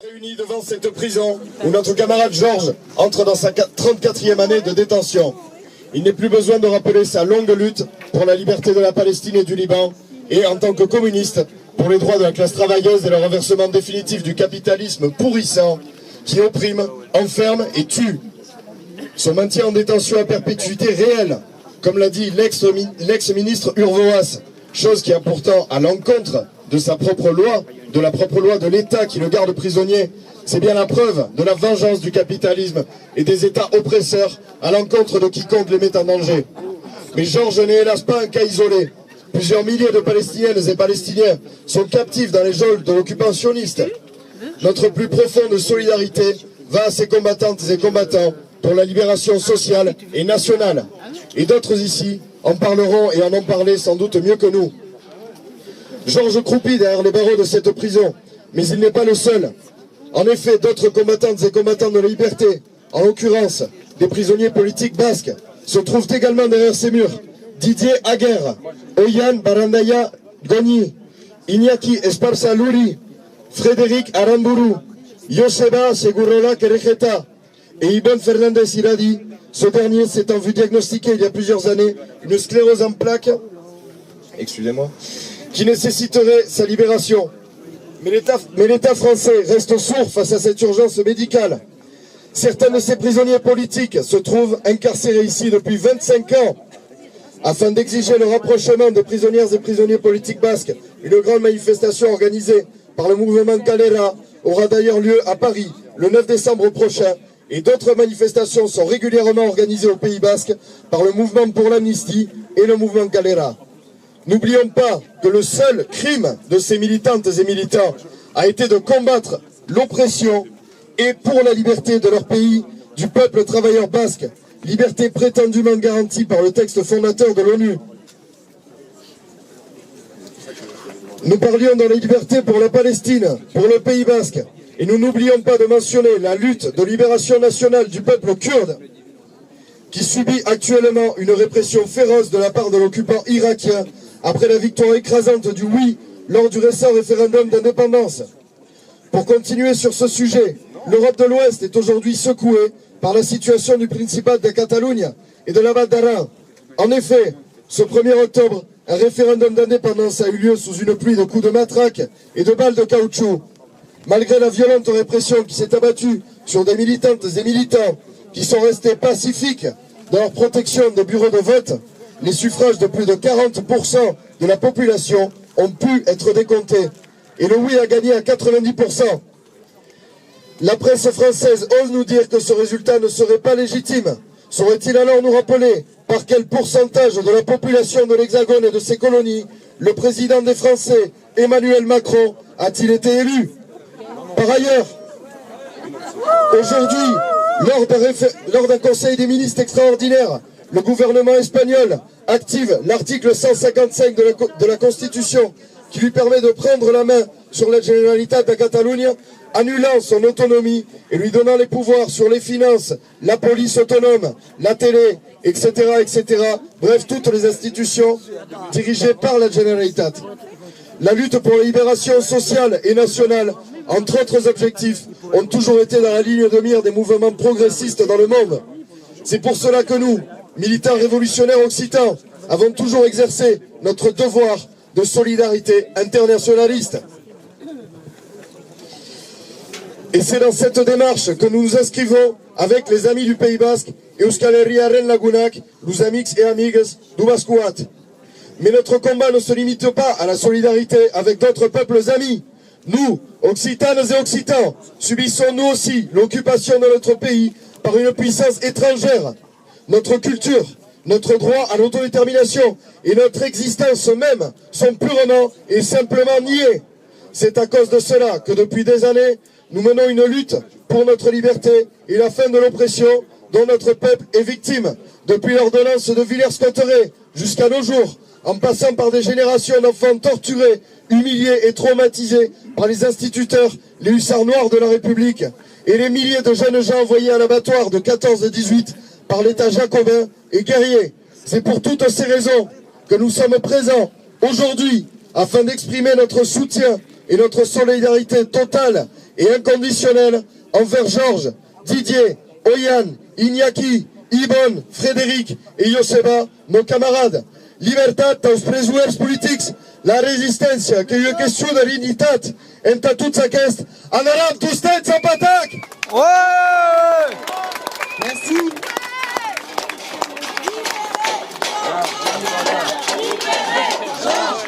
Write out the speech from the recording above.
Réunis devant cette prison où notre camarade Georges entre dans sa 34e année de détention. Il n'est plus besoin de rappeler sa longue lutte pour la liberté de la Palestine et du Liban et en tant que communiste pour les droits de la classe travailleuse et le renversement définitif du capitalisme pourrissant qui opprime, enferme et tue. Son maintien en détention à perpétuité réelle, comme l'a dit l'ex-ministre Urvoas, chose qui est pourtant à l'encontre de sa propre loi, de la propre loi de l'État qui le garde prisonnier, c'est bien la preuve de la vengeance du capitalisme et des États oppresseurs à l'encontre de quiconque les met en danger. Mais Georges n'est hélas pas un cas isolé. Plusieurs milliers de Palestiniennes et Palestiniens sont captifs dans les geôles de l'occupant sioniste. Notre plus profonde solidarité va à ces combattantes et combattants pour la libération sociale et nationale. Et d'autres ici en parleront et en ont parlé sans doute mieux que nous. Georges croupit derrière les barreaux de cette prison, mais il n'est pas le seul. En effet, d'autres combattantes et combattants de la liberté, en l'occurrence des prisonniers politiques basques, se trouvent également derrière ces murs. Didier Aguerre, Oyan Barandaya Goni, Iñaki Esparza Luri, Frédéric Aramburu, Joseba Segurola Kerejeta et Ibn Fernandez Iradi. Ce dernier s'étant vu diagnostiquer il y a plusieurs années une sclérose en plaques, excusez-moi, qui nécessiterait sa libération. Mais l'État français reste sourd face à cette urgence médicale. Certains de ces prisonniers politiques se trouvent incarcérés ici depuis 25 ans. Afin d'exiger le rapprochement des prisonnières et prisonniers politiques basques, une grande manifestation organisée par le mouvement Galera aura d'ailleurs lieu à Paris le 9 décembre prochain. Et d'autres manifestations sont régulièrement organisées au Pays Basque par le mouvement pour l'amnistie et le mouvement Galera. N'oublions pas que le seul crime de ces militantes et militants a été de combattre l'oppression et pour la liberté de leur pays, du peuple travailleur basque, liberté prétendument garantie par le texte fondateur de l'ONU. Nous parlions de la liberté pour la Palestine, pour le Pays Basque, et nous n'oublions pas de mentionner la lutte de libération nationale du peuple kurde, qui subit actuellement une répression féroce de la part de l'occupant irakien après la victoire écrasante du oui lors du récent référendum d'indépendance. Pour continuer sur ce sujet, l'Europe de l'Ouest est aujourd'hui secouée par la situation du Principat de Catalunya et de la Val d'Aran. En effet, ce 1er octobre, un référendum d'indépendance a eu lieu sous une pluie de coups de matraque et de balles de caoutchouc. Malgré la violente répression qui s'est abattue sur des militantes et militants qui sont restés pacifiques dans leur protection des bureaux de vote, les suffrages de plus de 40% de la population ont pu être décomptés. Et le oui a gagné à 90%. La presse française ose nous dire que ce résultat ne serait pas légitime. Saurait-il alors nous rappeler par quel pourcentage de la population de l'Hexagone et de ses colonies le président des Français, Emmanuel Macron, a-t-il été élu? Par ailleurs, aujourd'hui, lors d'un conseil des ministres extraordinaire, le gouvernement espagnol active l'article 155 de la Constitution qui lui permet de prendre la main sur la Generalitat de Catalunya, annulant son autonomie et lui donnant les pouvoirs sur les finances, la police autonome, la télé, etc., etc. Bref, toutes les institutions dirigées par la Generalitat. La lutte pour la libération sociale et nationale, entre autres objectifs, ont toujours été dans la ligne de mire des mouvements progressistes dans le monde. C'est pour cela que nous, militants révolutionnaires occitans, avons toujours exercé notre devoir de solidarité internationaliste. Et c'est dans cette démarche que nous nous inscrivons avec les amis du Pays Basque et Euskal Herriaren Lagunak, los amics et amigues du Bascuat. Mais notre combat ne se limite pas à la solidarité avec d'autres peuples amis. Nous, Occitanes et Occitans, subissons nous aussi l'occupation de notre pays par une puissance étrangère. Notre culture, notre droit à l'autodétermination et notre existence même sont purement et simplement niés. C'est à cause de cela que depuis des années, nous menons une lutte pour notre liberté et la fin de l'oppression dont notre peuple est victime, depuis l'ordonnance de Villers-Cotterêts jusqu'à nos jours, en passant par des générations d'enfants torturés, humiliés et traumatisés par les instituteurs, les hussards noirs de la République, et les milliers de jeunes gens envoyés à l'abattoir de 14 et 18 par l'État jacobin et guerrier. C'est pour toutes ces raisons que nous sommes présents aujourd'hui afin d'exprimer notre soutien et notre solidarité totale et inconditionnelle envers Georges, Didier, Oyan, Iñaki, Ibon, Frédéric et Joseba, nos camarades. Libertat als presos polítics, la resistència, que és qüestió de dignitat entre tots aquests. Anarem tostets en patac! Ouais! Merci. Libérez Georges!